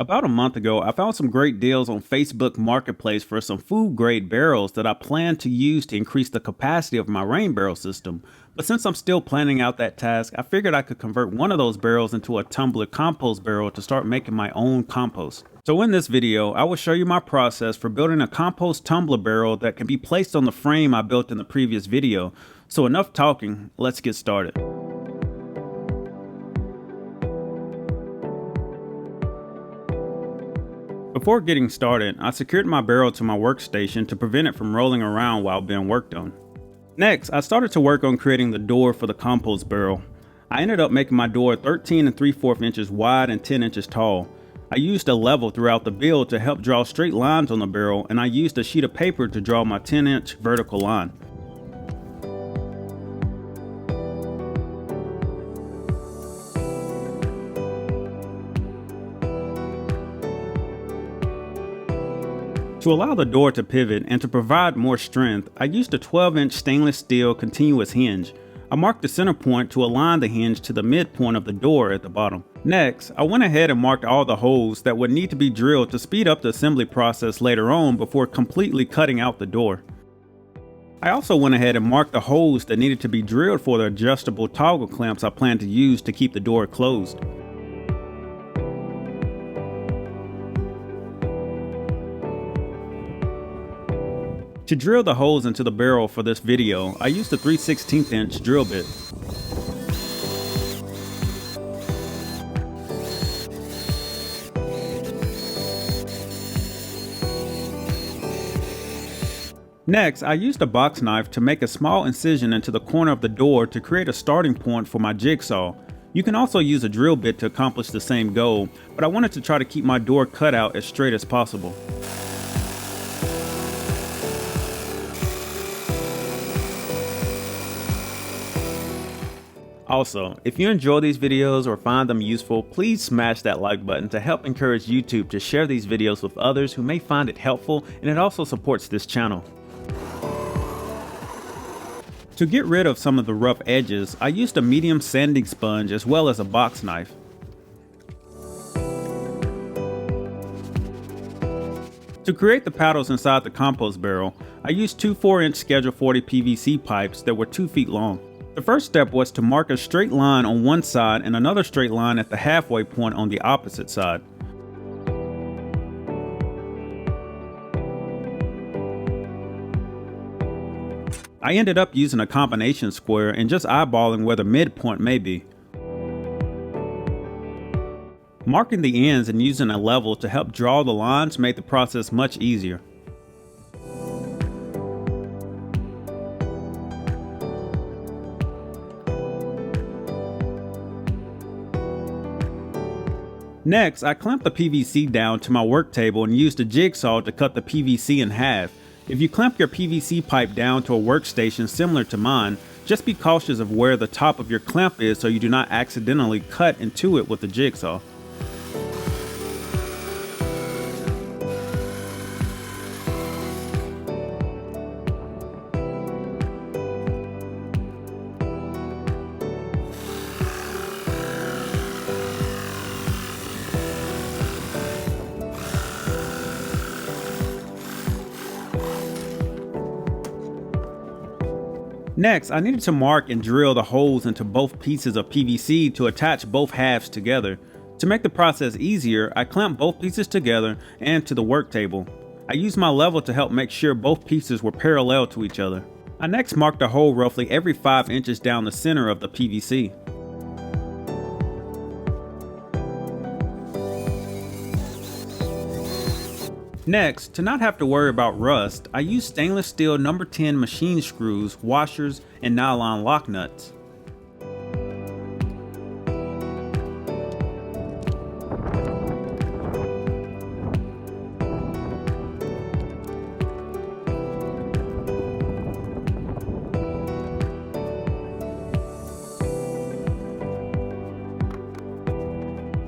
About a month ago, I found some great deals on Facebook Marketplace for some food grade barrels that I plan to use to increase the capacity of my rain barrel system. But since I'm still planning out that task, I figured I could convert one of those barrels into a tumbler compost barrel to start making my own compost. So in this video, I will show you my process for building a compost tumbler barrel that can be placed on the frame I built in the previous video. So enough talking, let's get started. Before getting started, I secured my barrel to my workstation to prevent it from rolling around while being worked on. Next, I started to work on creating the door for the compost barrel. I ended up making my door 13 3/4 inches wide and 10 inches tall. I used a level throughout the build to help draw straight lines on the barrel, and I used a sheet of paper to draw my 10-inch vertical line. To allow the door to pivot and to provide more strength, I used a 12-inch stainless steel continuous hinge. I marked the center point to align the hinge to the midpoint of the door at the bottom. Next, I went ahead and marked all the holes that would need to be drilled to speed up the assembly process later on before completely cutting out the door. I also went ahead and marked the holes that needed to be drilled for the adjustable toggle clamps I plan to use to keep the door closed. To drill the holes into the barrel for this video, I used a 3/16 inch drill bit. Next, I used a box knife to make a small incision into the corner of the door to create a starting point for my jigsaw. You can also use a drill bit to accomplish the same goal, but I wanted to try to keep my door cut out as straight as possible. Also, if you enjoy these videos or find them useful, please smash that like button to help encourage YouTube to share these videos with others who may find it helpful, and it also supports this channel. To get rid of some of the rough edges, I used a medium sanding sponge as well as a box knife. To create the paddles inside the compost barrel, I used two 4-inch Schedule 40 PVC pipes that were 2 feet long. The first step was to mark a straight line on one side and another straight line at the halfway point on the opposite side. I ended up using a combination square and just eyeballing where the midpoint may be. Marking the ends and using a level to help draw the lines made the process much easier. Next, I clamped the PVC down to my work table and used a jigsaw to cut the PVC in half. If you clamp your PVC pipe down to a workstation similar to mine, just be cautious of where the top of your clamp is so you do not accidentally cut into it with the jigsaw. Next, I needed to mark and drill the holes into both pieces of PVC to attach both halves together. To make the process easier, I clamped both pieces together and to the work table. I used my level to help make sure both pieces were parallel to each other. I next marked a hole roughly every 5 inches down the center of the PVC. Next, to not have to worry about rust, I used stainless steel number 10 machine screws, washers, and nylon lock nuts.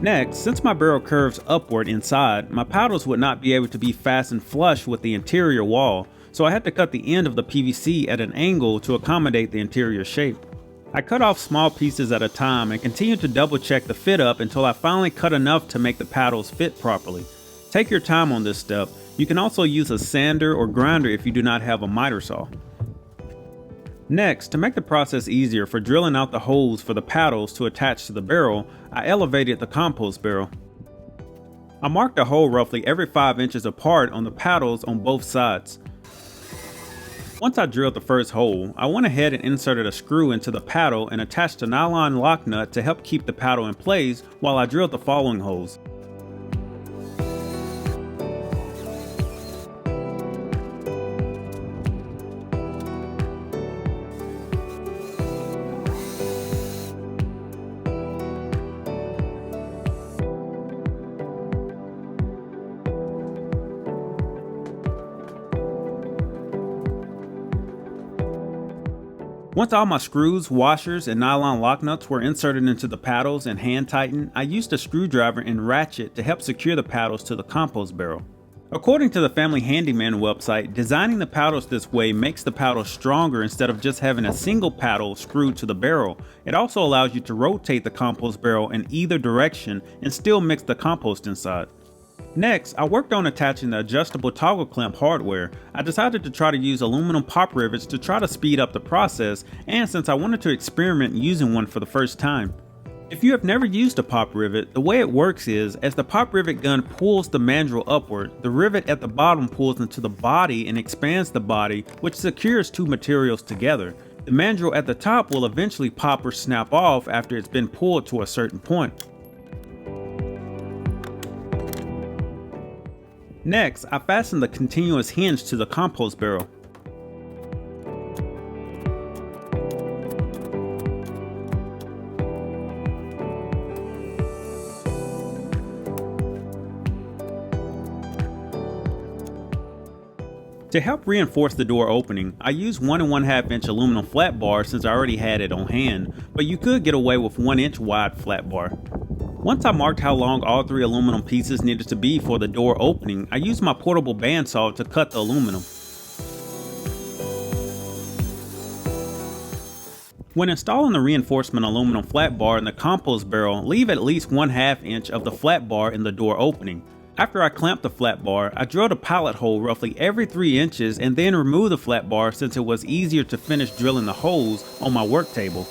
Next, since my barrel curves upward inside, my paddles would not be able to be fastened flush with the interior wall, so I had to cut the end of the PVC at an angle to accommodate the interior shape. I cut off small pieces at a time and continued to double check the fit up until I finally cut enough to make the paddles fit properly. Take your time on this step. You can also use a sander or grinder if you do not have a miter saw. Next, to make the process easier for drilling out the holes for the paddles to attach to the barrel, I elevated the compost barrel. I marked a hole roughly every 5 inches apart on the paddles on both sides. Once I drilled the first hole, I went ahead and inserted a screw into the paddle and attached a nylon lock nut to help keep the paddle in place while I drilled the following holes. Once all my screws, washers, and nylon lock nuts were inserted into the paddles and hand tightened, I used a screwdriver and ratchet to help secure the paddles to the compost barrel. According to the Family Handyman website, designing the paddles this way makes the paddles stronger instead of just having a single paddle screwed to the barrel. It also allows you to rotate the compost barrel in either direction and still mix the compost inside. Next, I worked on attaching the adjustable toggle clamp hardware. I decided to try to use aluminum pop rivets to try to speed up the process, and since I wanted to experiment using one for the first time. If you have never used a pop rivet, the way it works is, as the pop rivet gun pulls the mandrel upward, the rivet at the bottom pulls into the body and expands the body, which secures two materials together. The mandrel at the top will eventually pop or snap off after it's been pulled to a certain point. Next, I fastened the continuous hinge to the compost barrel. To help reinforce the door opening, I used 1 1/2 inch aluminum flat bar since I already had it on hand, but you could get away with 1 inch wide flat bar. Once I marked how long all 3 aluminum pieces needed to be for the door opening, I used my portable bandsaw to cut the aluminum. When installing the reinforcement aluminum flat bar in the compost barrel, leave at least 1/2 inch of the flat bar in the door opening. After I clamped the flat bar, I drilled a pilot hole roughly every 3 inches and then removed the flat bar since it was easier to finish drilling the holes on my work table.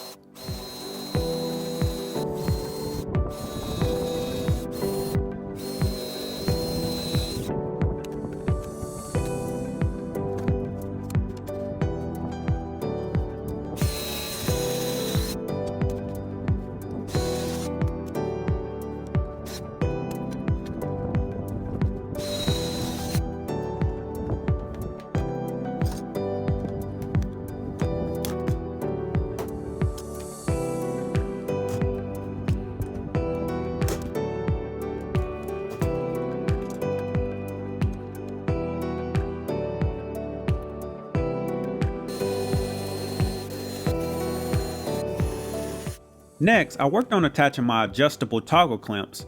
Next, I worked on attaching my adjustable toggle clamps.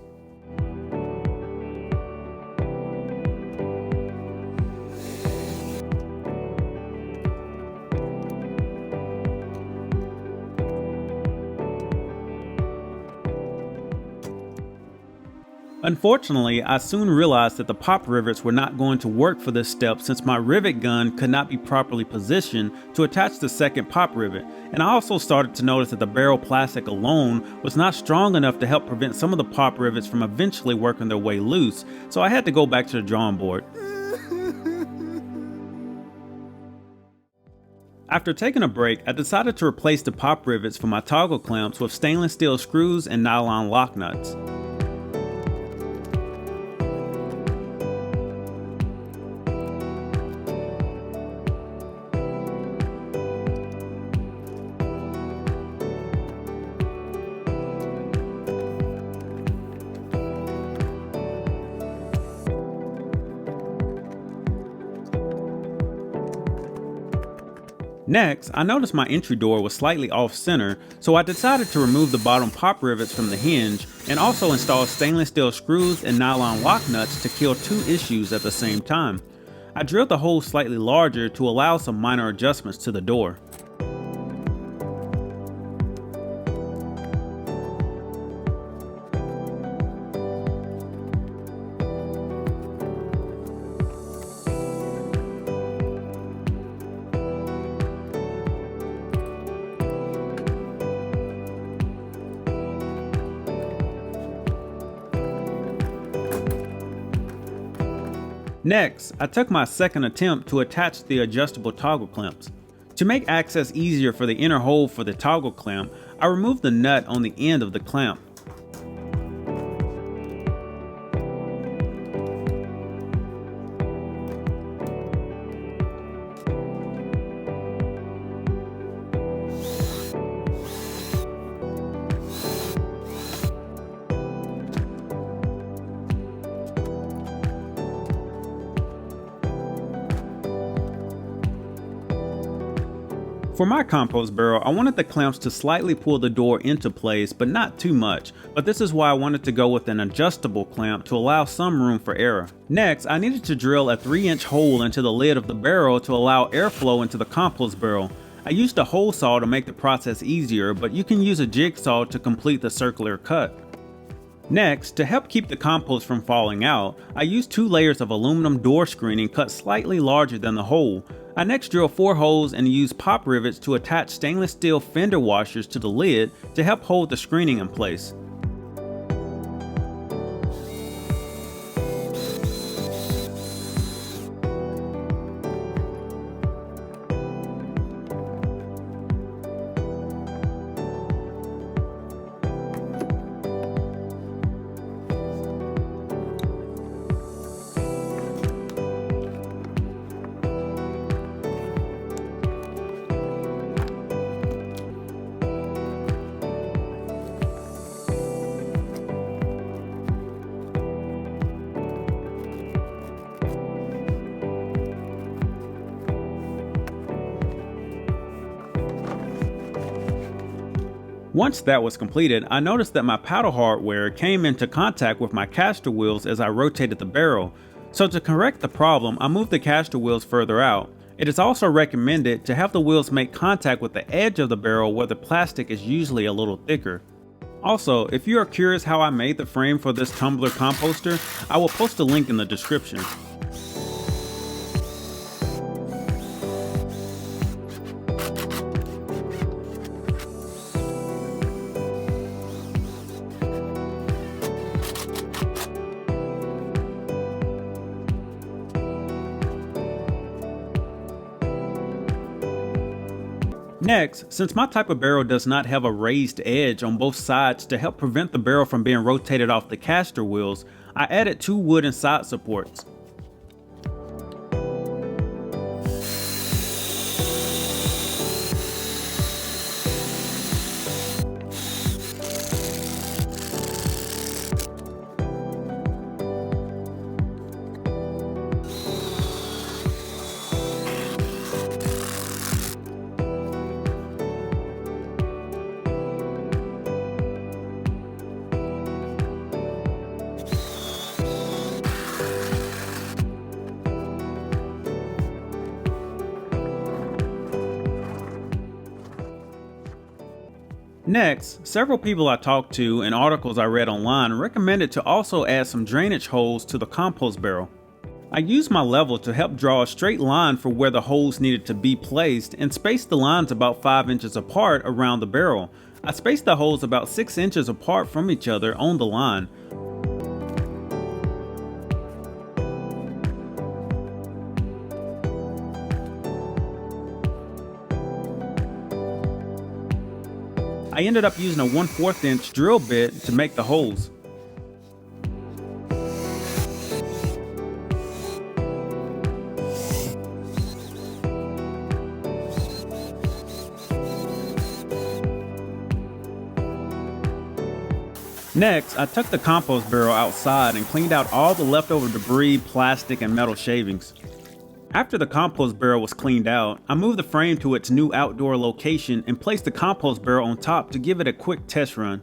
Unfortunately, I soon realized that the pop rivets were not going to work for this step since my rivet gun could not be properly positioned to attach the second pop rivet, and I also started to notice that the barrel plastic alone was not strong enough to help prevent some of the pop rivets from eventually working their way loose, so I had to go back to the drawing board. After taking a break, I decided to replace the pop rivets for my toggle clamps with stainless steel screws and nylon lock nuts. Next, I noticed my entry door was slightly off center, so I decided to remove the bottom pop rivets from the hinge and also install stainless steel screws and nylon lock nuts to kill 2 issues at the same time. I drilled the hole slightly larger to allow some minor adjustments to the door. Next, I took my second attempt to attach the adjustable toggle clamps. To make access easier for the inner hole for the toggle clamp, I removed the nut on the end of the clamp. For my compost barrel, I wanted the clamps to slightly pull the door into place, but not too much, but this is why I wanted to go with an adjustable clamp to allow some room for error. Next, I needed to drill a 3-inch hole into the lid of the barrel to allow airflow into the compost barrel. I used a hole saw to make the process easier, but you can use a jigsaw to complete the circular cut. Next, to help keep the compost from falling out, I used 2 layers of aluminum door screening cut slightly larger than the hole. I next drilled 4 holes and used pop rivets to attach stainless steel fender washers to the lid to help hold the screening in place. Once that was completed, I noticed that my paddle hardware came into contact with my caster wheels as I rotated the barrel. So to correct the problem, I moved the caster wheels further out. It is also recommended to have the wheels make contact with the edge of the barrel where the plastic is usually a little thicker. Also, if you are curious how I made the frame for this tumbler composter, I will post a link in the description. Next, since my type of barrel does not have a raised edge on both sides to help prevent the barrel from being rotated off the caster wheels, I added 2 wooden side supports. Next, several people I talked to and articles I read online recommended to also add some drainage holes to the compost barrel. I used my level to help draw a straight line for where the holes needed to be placed and spaced the lines about 5 inches apart around the barrel. I spaced the holes about 6 inches apart from each other on the line. I ended up using a 1/4 inch drill bit to make the holes. Next, I took the compost barrel outside and cleaned out all the leftover debris, plastic, and metal shavings. After the compost barrel was cleaned out, I moved the frame to its new outdoor location and placed the compost barrel on top to give it a quick test run.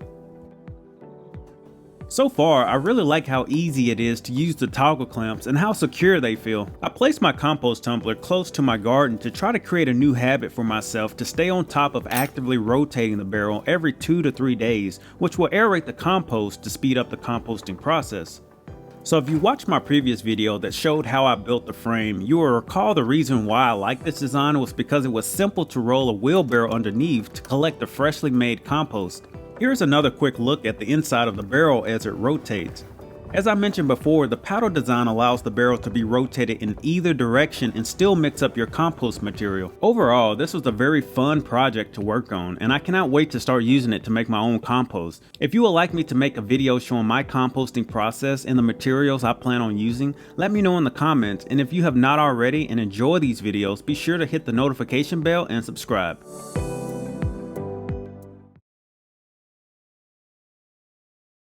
So far, I really like how easy it is to use the toggle clamps and how secure they feel. I placed my compost tumbler close to my garden to try to create a new habit for myself to stay on top of actively rotating the barrel every 2 to 3 days, which will aerate the compost to speed up the composting process. So if you watched my previous video that showed how I built the frame, you will recall the reason why I like this design was because it was simple to roll a wheelbarrow underneath to collect the freshly made compost. Here's another quick look at the inside of the barrel as it rotates. As I mentioned before, the paddle design allows the barrel to be rotated in either direction and still mix up your compost material. Overall, this was a very fun project to work on, and I cannot wait to start using it to make my own compost. If you would like me to make a video showing my composting process and the materials I plan on using, let me know in the comments, and if you have not already and enjoy these videos, be sure to hit the notification bell and subscribe.